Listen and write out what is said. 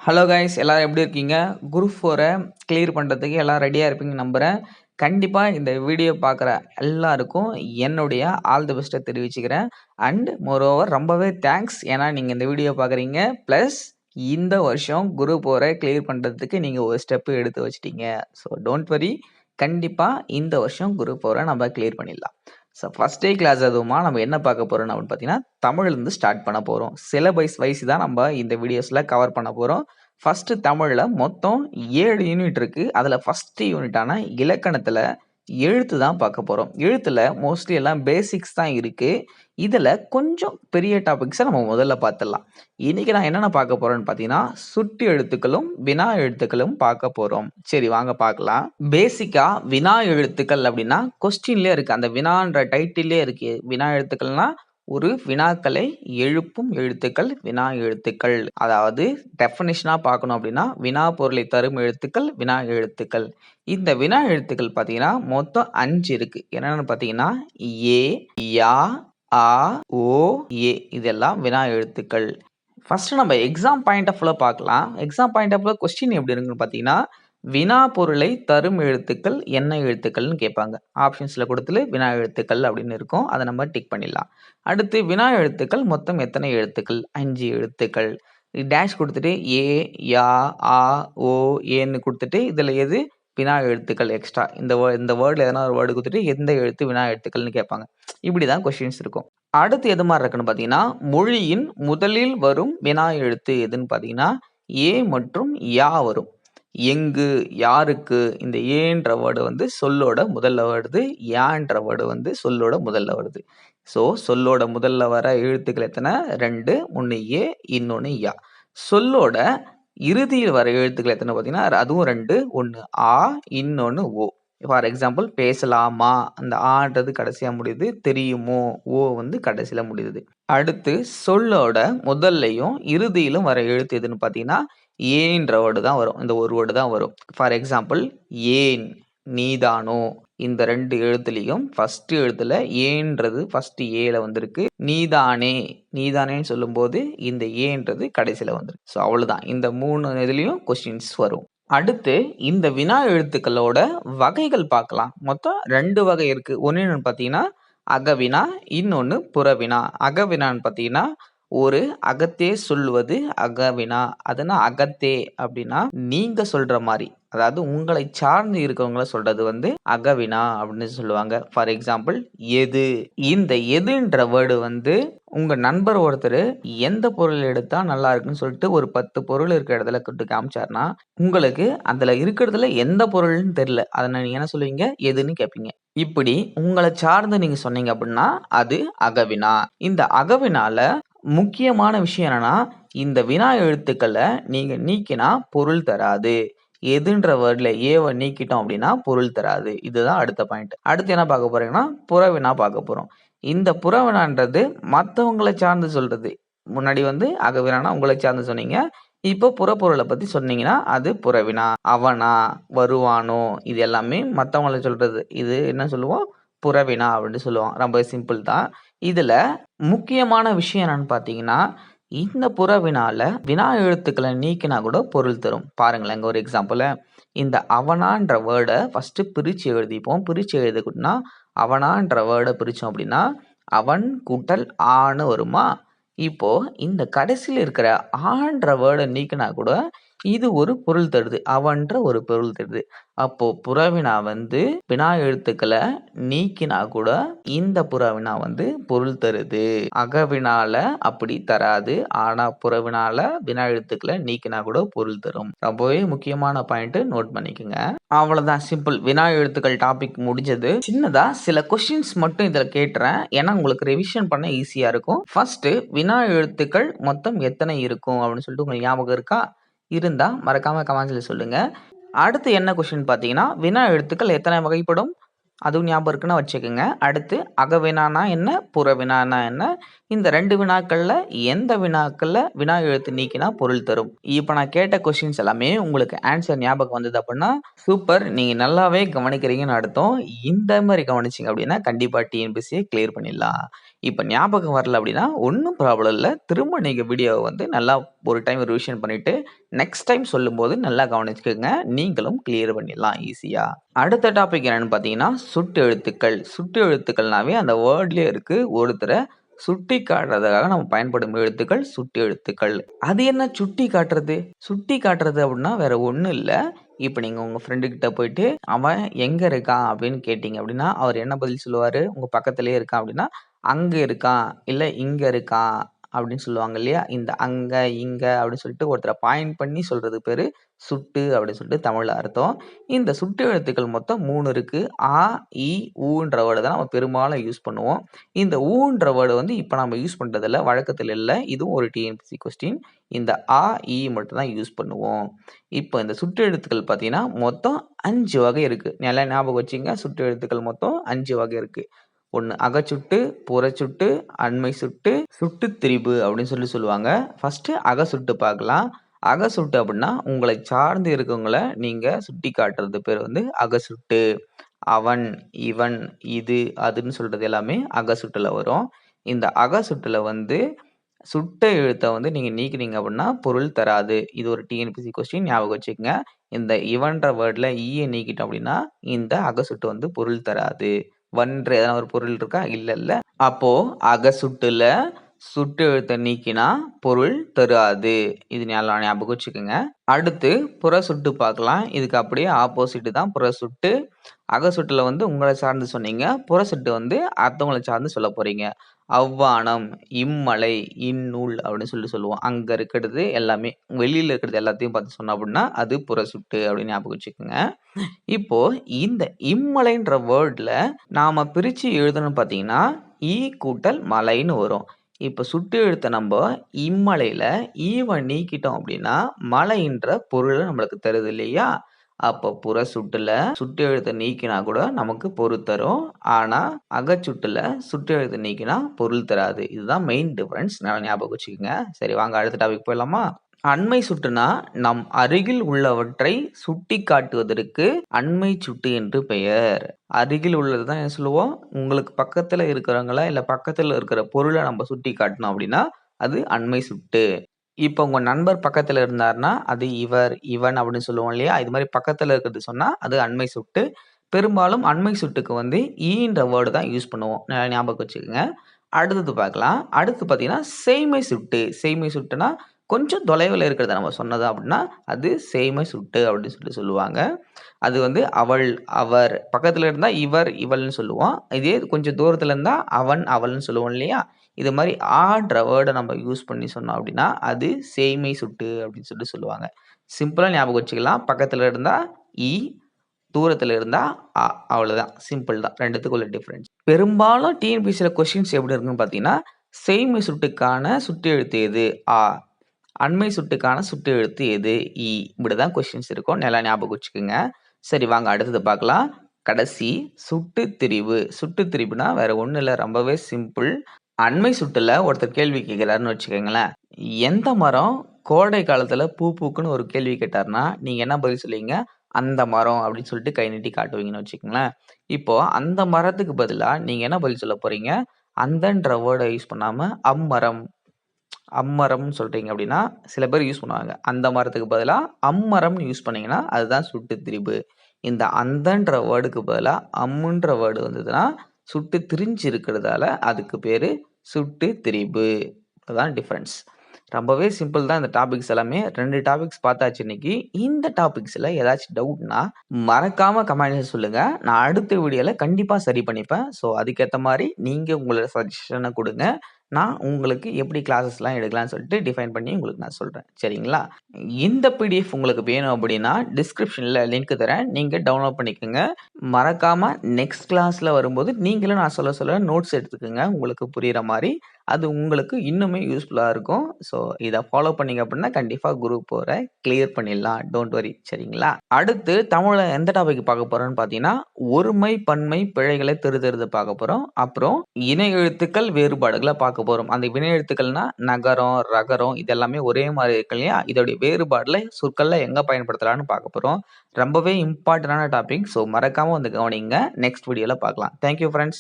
Hello guys எல்லாரும் எப்படி இருக்கீங்க? குரூப் 4 கிளியர் பண்ணுறதுக்கு எல்லாம் ரெடியாக இருப்பீங்கன்னு நம்புகிறேன். கண்டிப்பாக இந்த வீடியோ பார்க்குற எல்லாருக்கும் என்னுடைய ஆல் தி பெஸ்ட்டை தெரிவிச்சுக்கிறேன். அண்ட் மோரோவர் ரொம்பவே தேங்க்ஸ். ஏன்னா நீங்கள் இந்த வீடியோ பார்க்குறீங்க. ப்ளஸ் இந்த வருஷம் குரூப் 4 கிளியர் பண்ணுறதுக்கு நீங்கள் ஒரு ஸ்டெப்பு எடுத்து வச்சிட்டீங்க. So don't worry. கண்டிப்பாக இந்த வருஷம் குரூப் 4 நம்ம கிளியர் பண்ணிடலாம். ஸோ ஃபஸ்ட் டே கிளாஸ் அதுவுமா நம்ம என்ன பார்க்க போகிறோம் அப்படின்னு பார்த்தீங்கன்னா, தமிழ்லேருந்து ஸ்டார்ட் பண்ண போகிறோம். சிலபஸ் வைஸ் தான் நம்ம இந்த வீடியோஸில் கவர் பண்ண போகிறோம். ஃபர்ஸ்ட் தமிழ்ல மொத்தம் 7 யூனிட் இருக்கு. அதுல ஃபர்ஸ்ட் யூனிட்டான இலக்கணத்துல எழுத்து தான் பார்க்க போறோம். எழுத்துல மோஸ்ட்லி எல்லாம் பேசிக்ஸ் தான் இருக்கு. இதுல கொஞ்சம் பெரிய டாபிக்ஸை நம்ம முதல்ல பார்த்துடலாம். இன்னைக்கு நான் என்னென்ன பார்க்க போறேன்னு பார்த்தீங்கன்னா, சுட்டு எழுத்துக்களும் வினா எழுத்துக்களும் பார்க்க போறோம். சரி வாங்க பார்க்கலாம். பேசிக்கா வினா எழுத்துக்கள் அப்படின்னா கொஸ்டின்லயே இருக்கு. அந்த வினான்ற டைட்டிலே இருக்கு. வினா எழுத்துக்கள்னா ஒரு வினாக்களை எழுப்பும் எழுத்துக்கள் வினா எழுத்துக்கள். அதாவது டெஃபனிஷனா பார்க்கணும் அப்படின்னா வினா பொருளை தரும் எழுத்துக்கள் வினா எழுத்துக்கள். இந்த வினா எழுத்துக்கள் பார்த்தீங்கன்னா மொத்தம் 5 இருக்கு. என்னன்னு பார்த்தீங்கன்னா ஏ, யா, ஆ, ஓ, ஏ இதெல்லாம் வினா எழுத்துக்கள். ஃபர்ஸ்ட் நம்ம எக்ஸாம் பாயிண்ட் ஆஃப் வியூல பார்க்கலாம். எக்ஸாம் பாயிண்ட் ஆஃப் வியூல கொஸ்டின் எப்படி இருக்குன்னு பார்த்தீங்கன்னா, வினா பொருளை தரும் எழுத்துக்கள் என்ன எழுத்துக்கள்னு கேட்பாங்க. ஆப்ஷன்ஸ்ல கொடுத்துல வினா எழுத்துக்கள் அப்படின்னு இருக்கும். அதை நம்ம டிக் பண்ணிடலாம். அடுத்து வினா எழுத்துக்கள் மொத்தம் எத்தனை எழுத்துக்கள்? 5 எழுத்துக்கள். டேஷ் கொடுத்துட்டு ஏ, யா, ஆ, ஓ, ஏன்னு கொடுத்துட்டு இதுல எது வினா எழுத்துக்கள் எக்ஸ்ட்ரா இந்த வேர்டில் எதனா ஒரு வேர்டு கொடுத்துட்டு எந்த எழுத்து வினா எழுத்துக்கள்னு கேட்பாங்க. இப்படிதான் கொஸ்டின்ஸ் இருக்கும். அடுத்து எது மாதிரி இருக்குன்னு பார்த்தீங்கன்னா, மொழியின் முதலில் வரும் வினா எழுத்து எதுன்னு பார்த்தீங்கன்னா, ஏ மற்றும் யா வரும். எங்கு, யாருக்கு இந்த ஏன்ற வேர்டு வந்து சொல்லோட முதல்ல வருது. யான்ற வேர்டு வந்து சொல்லோட முதல்ல வருது. ஸோ சொல்லோட முதல்ல வர எழுத்துக்கள் எத்தனை? 2. ஒன்று ஏ, இன்னொன்று யா. சொல்லோட இறுதியில் வர எழுத்துக்கள் எத்தனை பார்த்தீங்கன்னா, அதுவும் 2. ஒன்று ஆ, இன்னொன்று ஓ. ஃபார் எக்ஸாம்பிள் பேசலாமா, அந்த ஆன்றது கடைசியா முடியுது. தெரியுமோ, ஓ வந்து கடைசியில முடியுது. அடுத்து சொல்லோட முதல்லையும் இறுதியிலும் வர எழுத்து எதுன்னு பார்த்தீங்கன்னா, ஏன்ற வேர்டு தான் வரும். இந்த ஒரு வேர்டு தான் வரும். ஃபார் எக்ஸாம்பிள் ஏன், நீதானோ இந்த 2 எழுத்துலையும் ஃபர்ஸ்ட் எழுத்துல ஏன்றது ஃபர்ஸ்ட் ஏல வந்திருக்கு. நீதானே, நீதானேன்னு சொல்லும்போது இந்த ஏன்றது கடைசியில வந்திருக்கு. ஸோ அவ்வளவுதான். இந்த 3 இதுலயும் கொஸ்டின்ஸ் வரும். அடுத்து இந்த வினா எழுத்துக்களோட வகைகள் பார்க்கலாம். மொத்தம் 2 வகை இருக்கு. ஒண்ணு என்னன்னு பார்த்தீங்கன்னா, அகவினா, இன்னொன்னு புறவினா. அகவினான்னு பார்த்தீங்கன்னா, ஒரு அகத்தே சொல்வது அகவினா. அதுனா அகத்தே அப்படின்னா நீங்க சொல்ற மாதிரி, அதாவது உங்களை சார்ந்து இருக்கவங்கள சொல்றது வந்து அகவினா அப்படின்னு சொல்லுவாங்க. ஃபார் எக்ஸாம்பிள் எது. இந்த எதுன்ற வேர்டு வந்து உங்க நண்பர் ஒருத்தர் எந்த பொருள் எடுத்தா நல்லா இருக்குன்னு சொல்லிட்டு ஒரு 10 பொருள் இருக்கிற இடத்துல கூட்டு காமிச்சாருன்னா, உங்களுக்கு அதுல இருக்கிறதுல எந்த பொருள்னு தெரியல. அதை நீங்க என்ன சொல்லுவீங்க? எதுன்னு கேட்பீங்க. இப்படி உங்களை சார்ந்து நீங்க சொன்னீங்க அப்படின்னா அது அகவினா. இந்த அகவினால முக்கியமான விஷயம் என்னன்னா, இந்த வினா எழுத்துக்களை நீங்க நீக்கினா பொருள் தராது. எதுன்ற வேர்ட்ல ஏவ நீக்கிட்டோம் அப்படின்னா பொருள் தராது. இதுதான் அடுத்த பாயிண்ட். அடுத்து என்ன பார்க்க போறீங்கன்னா, புறவினா பார்க்க போறோம். இந்த புறவினான்றது மற்றவங்களை சார்ந்து சொல்றது. முன்னாடி வந்து அகவினானா உங்களை சார்ந்து சொன்னீங்க. இப்போ புறப்பொருளை பத்தி சொன்னீங்கன்னா அது புறவினா. அவனா, வருவானோ இது எல்லாமே மற்றவங்களை சொல்றது. இது என்ன சொல்லுவோம்? புறவினா அப்படின்னு சொல்லுவோம். ரொம்ப சிம்பிள் தான். இதுல முக்கியமான விஷயம் என்னன்னு பார்த்தீங்கன்னா, இந்த புறவினால வினா எழுத்துக்களை நீக்கினா கூட பொருள் தரும். பாருங்களேன், இங்க ஒரு எக்ஸாம்பிள். இந்த அவனான்ற வேர்டை ஃபர்ஸ்ட் பிரிச்சு எழுதிப்போம். பிரிச்சு எழுதிக்கிட்டோம்னா அவனான்ற வேர்டை பிரிச்சோம் அப்படின்னா அவன் கூட்டல் ஆன்னு வருமா? இப்போ இந்த கடைசியில் இருக்கிற ஆன்ற வேர்டை நீக்கினா கூட இது ஒரு பொருள் தருது. அவன்ற ஒரு பொருள் தருது. அப்போ புறவினா வந்து வினா எழுத்துக்களை நீக்கினா கூட இந்த புறவினா வந்து பொருள் தருது. அகவினால அப்படி தராது. ஆனா புறவினால வினா எழுத்துக்களை நீக்கினா கூட பொருள் தரும். ரொம்பவே முக்கியமான பாயிண்ட், நோட் பண்ணிக்கோங்க. அவ்வளவுதான், சிம்பிள். வினா எழுத்துக்கள் டாபிக் முடிஞ்சது. சின்னதா சில கொஸ்டின்ஸ் மட்டும் இதுல கேட்டுறேன். ஏன்னா உங்களுக்கு ரிவிஷன் பண்ண ஈஸியா இருக்கும். ஃபர்ஸ்ட் வினா எழுத்துக்கள் மொத்தம் எத்தனை இருக்கும் அப்படின்னு சொல்லிட்டு உங்களுக்கு ஞாபகம் இருக்கா? இருந்தா மறக்காம கமெண்ட்ஸ்ல சொல்லுங்க. அடுத்து என்ன கொஸ்டின் பார்த்தீங்கன்னா, வினா எழுத்துக்கள் எத்தனை வகைப்படும்? அதுவும் ஞாபகம் இருக்குன்னா வச்சுக்கோங்க. அடுத்து அகவினானா என்ன? புறவினானா என்ன? இந்த 2 வினாக்கள்ல எந்த வினாக்கள்ல வினா எழுத்து நீக்கினா பொருள் தரும்? இப்போ நான் கேட்ட கொஸ்டின்ஸ் எல்லாமே உங்களுக்கு ஆன்சர் ஞாபகம் வந்தது அப்படின்னா சூப்பர். நீங்க நல்லாவே கவனிக்கிறீங்கன்னு அர்த்தம். இந்த மாதிரி கவனிச்சீங்க அப்படின்னா கண்டிப்பா டிஎன்பிஎஸ்சியை கிளியர் பண்ணிடலாம். இப்ப ஞாபகம் வரல அப்படின்னா ஒண்ணும் ப்ராப்ளம் இல்ல. திரும்ப நீங்க வீடியோவ வந்து நல்லா ஒரு டைம் ரிவிஷன் பண்ணிட்டு, நெக்ஸ்ட் டைம் சொல்லும்போது நல்லா கவனிச்சுக்கங்க. நீங்களும் கிளியர் பண்ணிடலாம் ஈஸியா. அடுத்த டாபிக் என்னன்னு பார்த்தீங்கன்னா, சுட்டெழுத்துக்கள். சுட்டெழுத்துக்கள்னாவே அந்த வேர்ட்லயே இருக்கு. ஒருத்தர சுட்டி காட்டுறதுக்காக நம்ம பயன்படும் எழுத்துக்கள் சுட்டெழுத்துக்கள். அது என்ன சுட்டி காட்டுறது? சுட்டி காட்டுறது அப்படின்னா வேற ஒண்ணும் இல்ல. இப்ப நீங்க உங்க ஃப்ரெண்டு கிட்ட போயிட்டு, "அவன் எங்க இருக்கான்?" அப்படின்னு கேட்டீங்க அப்படின்னா, அவர் என்ன பதில் சொல்லுவாரு? உங்க பக்கத்திலேயே இருக்கான் அப்படின்னா, "அங்க இருக்கான்." இல்ல "இங்க இருக்கான்." அப்படின்னு சொல்லுவாங்க இல்லையா? இந்த அங்க, இங்க அப்படின்னு சொல்லிட்டு ஒருத்தர பாயிண்ட் பண்ணி சொல்றதுக்கு பேரு சுட்டு அப்படின்னு சொல்லிட்டு தமிழ்ல அர்த்தம். இந்த சுட்டு எழுத்துக்கள் மொத்தம் 3 இருக்கு. ஆ, இ, ஊன்ற வேர்டு தான் நம்ம பெரும்பாலும் யூஸ் பண்ணுவோம். இந்த ஊன்ற வேர்டு வந்து இப்ப நம்ம யூஸ் பண்றதில்ல. வழக்கத்துல இல்ல. இதுவும் ஒரு டிஎன்பிஎஸ்சி கொஸ்டின். இந்த ஆ, இ மட்டும் தான் யூஸ் பண்ணுவோம். இப்ப இந்த சுட்டு எழுத்துக்கள் பார்த்தீங்கன்னா, மொத்தம் 5 வகை இருக்கு. நல்லா ஞாபகம் வச்சுக்கங்க. சுட்டு எழுத்துக்கள் மொத்தம் 5 வகை இருக்கு. 1 அகச்சுட்டு, புறச்சுட்டு, அண்மை சுட்டு, சுட்டுத்திரிபு அப்படின்னு சொல்லி சொல்லுவாங்க. ஃபர்ஸ்ட்டு அகச்சுட்டு பார்க்கலாம். அகச்சுட்டு அப்படின்னா, உங்களை சார்ந்து இருக்கவங்கள நீங்க சுட்டி காட்டுறது பேர் வந்து அகச்சுட்டு. அவன், இவன், இது, அதுன்னு சொல்றது எல்லாமே அகச்சுட்டுல வரும். இந்த அகச்சுட்டுல வந்து சுட்ட எழுத்த வந்து நீங்க நீக்கினீங்க அப்படின்னா, பொருள் தராது. இது ஒரு டிஎன்பிஎஸ்சி கொஸ்டின் ஞாபகம் வச்சுக்கங்க. இந்த இவன்ற வேர்ட்ல ஈய நீக்கிட்டோம் அப்படின்னா, இந்த அகசுட்டு வந்து பொருள் தராது. வன்ற எதனா ஒரு பொருள் இருக்கா? இல்லல்ல. அப்போ அகசுட்டுல சுட்டு எழுத்த நீக்கினா பொருள் தராது. இது நல்லா ஞாபகம் வச்சுக்கங்க. அடுத்து புறச்சுட்டு பார்க்கலாம். இதுக்கு அப்படியே ஆப்போசிட் தான் புறச்சுட்டு. அகசுட்டுல வந்து உங்கள சார்ந்து சொன்னீங்க. புறச்சுட்டு வந்து அடுத்தவங்கள சார்ந்து சொல்லப் போறீங்க. அவ்வானம், இம்மலை, இந்நூல் அப்படின்னு சொல்லுவோம். அங்க இருக்கிறது எல்லாமே, வெளியில இருக்கிறது எல்லாத்தையும் பார்த்து சொன்னோம் அப்படின்னா, அது புறச்சுட்டு அப்படின்னு ஞாபகம் வச்சுக்கோங்க. இப்போ இந்த இம்மலைன்ற வேர்ட்ல நாம பிரிச்சு எழுதணும்னு பார்த்தீங்கன்னா, ஈ கூட்டல் மலைன்னு வரும். இப்ப சுட்டு எழுத்த நம்ப இம்மலையில ஈவ நீக்கிட்டோம் அப்படின்னா, மலைன்ற பொருள் நம்மளுக்கு தருது இல்லையா? அப்ப புறச்சுட்டுல சுட்டு எழுத்த நீக்கினா கூட நமக்கு பொருள் தரும். ஆனா, அகச்சுட்டுல சுட்டு எழுத்த நீக்கினா பொருள் தராது. இதுதான் மெயின் டிஃபரன்ஸ். நல்லா ஞாபகம் வச்சுக்கங்க. சரி வாங்க அடுத்த டாபிக் போயிடலாமா? அண்மை சுட்டுனா, நம் அருகில் உள்ளவற்றை சுட்டிக்காட்டுவதற்கு அண்மை சுட்டு என்று பெயர். அருகில் உள்ளது தான் என்ன சொல்லுவோம்? உங்களுக்கு பக்கத்துல இருக்கிறவங்கள, இல்ல பக்கத்துல இருக்கிற பொருள நம்ம சுட்டி காட்டினோம் அப்படின்னா, அது அண்மை சுட்டு. இப்ப உங்க நண்பர் பக்கத்துல இருந்தார்னா, அது இவர், இவன் அப்படின்னு சொல்லுவோம் இல்லையா? இது மாரி பக்கத்துல இருக்கிறது சொன்னா, அது அண்மை சுட்டு. பெரும்பாலும் அண்மை சுட்டுக்கு வந்து ஈன்ற வேர்டு தான் யூஸ் பண்ணுவோம். நல்லா ஞாபகம் வச்சுக்கங்க. அடுத்தது பார்க்கலாம். அடுத்து பார்த்தீங்கன்னா, சேய்மை சுட்டு. சேய்மை சுட்டுனா, கொஞ்சம் தொலைவுல இருக்கிறத நம்ம சொன்னது அப்படின்னா, அது சேய்மை சுட்டு அப்படின்னு சொல்லுவாங்க. அது வந்து அவள், அவர் பக்கத்துல இருந்தா இவர், இவள்ன்னு சொல்லுவோம். இதே கொஞ்சம் தூரத்துல இருந்தா அவன், அவள்ன்னு சொல்லுவோம் இல்லையா? இது மாரி ஆன்ற வேர்ட நம்ம யூஸ் பண்ணி சொன்னோம் அப்படின்னா, அது சேய்மை சுட்டு அப்படின்னு சொல்லுவாங்க. சிம்பிளா ஞாபகம் வச்சுக்கலாம். பக்கத்துல இருந்தா இ, தூரத்துல இருந்தா அ. அவ்வளோதான். சிம்பிள் தான். 2த்துக்கும் உள்ள டிஃபரன்ஸ். பெரும்பாலும் டிஎன்பிஎஸ்சில கொஸ்டின்ஸ் எப்படி இருக்குன்னு பார்த்தீங்கன்னா, செய்மை சுட்டுக்கான சுட்டு எழுத்து எது? ஆ. அண்மை சுட்டுக்கான சுட்டு எழுத்து எது? இ. இப்படிதான் கொஸ்டின்ஸ் இருக்கும். நல்லா ஞாபகம் வச்சுக்கோங்க. சரி வாங்க அடுத்தது பார்க்கலாம். கடைசி சுட்டுத்திரிபு. சுட்டுத்திரிபுனா வேற ஒண்ணும் இல்ல. ரொம்பவே சிம்பிள். அண்மை சுட்டுல ஒருத்தர் கேள்வி கேட்கிறாருன்னு வச்சுக்கோங்களேன். எந்த மரம் கோடை காலத்துல பூ பூக்குன்னு ஒரு கேள்வி கேட்டாருன்னா, நீங்க என்ன பதில் சொல்லுவீங்க? அந்த மரம் அப்படின்னு சொல்லிட்டு கை நீட்டி காட்டுவீங்கன்னு வச்சுக்கங்களேன். இப்போ அந்த மரத்துக்கு பதிலா நீங்க என்ன பதில் சொல்லப் போறீங்க? அந்தன்ற வேர்ட யூஸ் பண்ணாம அம்மரம், அம்மரம்னு சொல்றீங்க அப்படின்னா, சில பேர் யூஸ் பண்ணுவாங்க. அந்த மரத்துக்கு பதிலா அம்மரம்னு யூஸ் பண்ணீங்கன்னா, அதுதான் சுட்டுத் திரிபு. இந்த அந்தன்ற வேர்டுக்கு பதிலா அம்முன்ற வேர்டு வந்ததுன்னா, சுட்டு திரிஞ்சு இருக்கிறதால அதுக்கு பேரு சுட்டுத் திரிபு. அதான் டிஃபரன்ஸ். ரொம்பவே சிம்பிள் தான் இந்த டாபிக்ஸ் எல்லாமே. 2 டாபிக்ஸ் பார்த்தாச்சு இன்னைக்கு. இந்த டாபிக்ஸ்ல ஏதாச்சும் டவுட்னா, மறக்காம கமெண்ட்ல சொல்லுங்க. நான் அடுத்த வீடியோல கண்டிப்பா சரி பண்ணிப்பேன். ஸோ அதுக்கேத்த மாரி நீங்க உங்களோட சஜஷன குடுங்க. நான் உங்களுக்கு எப்படி கிளாஸஸ்லாம் எடுக்கலாம்னு சொல்லிட்டு டிஃபைன் பண்ணி உங்களுக்கு நான் சொல்றேன். சரிங்களா? இந்த பிடிஎஃப் உங்களுக்கு வேணும் அப்படின்னா, டிஸ்கிரிப்ஷன்ல லிங்க் தரேன். நீங்க டவுன்லோட் பண்ணிக்கங்க. மறக்காம நெக்ஸ்ட் கிளாஸ்ல வரும்போது நீங்களும் நான் சொல்ல நோட்ஸ் எடுத்துக்கங்க. உங்களுக்கு புரியிற மாரி. அது உங்களுக்கு இன்னுமே யூஸ்ஃபுல்லா இருக்கும். ஸோ இத ஃபாலோ பண்ணீங்க அப்படின்னா, கண்டிப்பா குரூப் 4 கிளியர் பண்ணிடலாம். டோன்ட் வொரி சரிங்களா? அடுத்து தமிழ்ல எந்த டாபிக் பார்க்க போறோம்னு பார்த்தீங்கன்னா, ஒருமை, பன்மை, பிழைகளை திருத்துறது பார்க்க போறோம். அப்புறம் இணை எழுத்துக்கள் வேறுபாடுகள பார்க்க போறோம். அந்த வினை எழுத்துக்கள்னா நகரம், ரகரம் இது எல்லாமே ஒரே மாரி இருக்கு இல்லையா? இதோடைய வேறுபாடுல சொற்கள்ல எங்க பயன்படுத்தலாம்னு பார்க்க போறோம். ரொம்பவே இம்பார்ட்டன்டான டாபிக். ஸோ மறக்காம வந்து கவனிங்க. நெக்ஸ்ட் வீடியோல பார்க்கலாம். Thank you friends.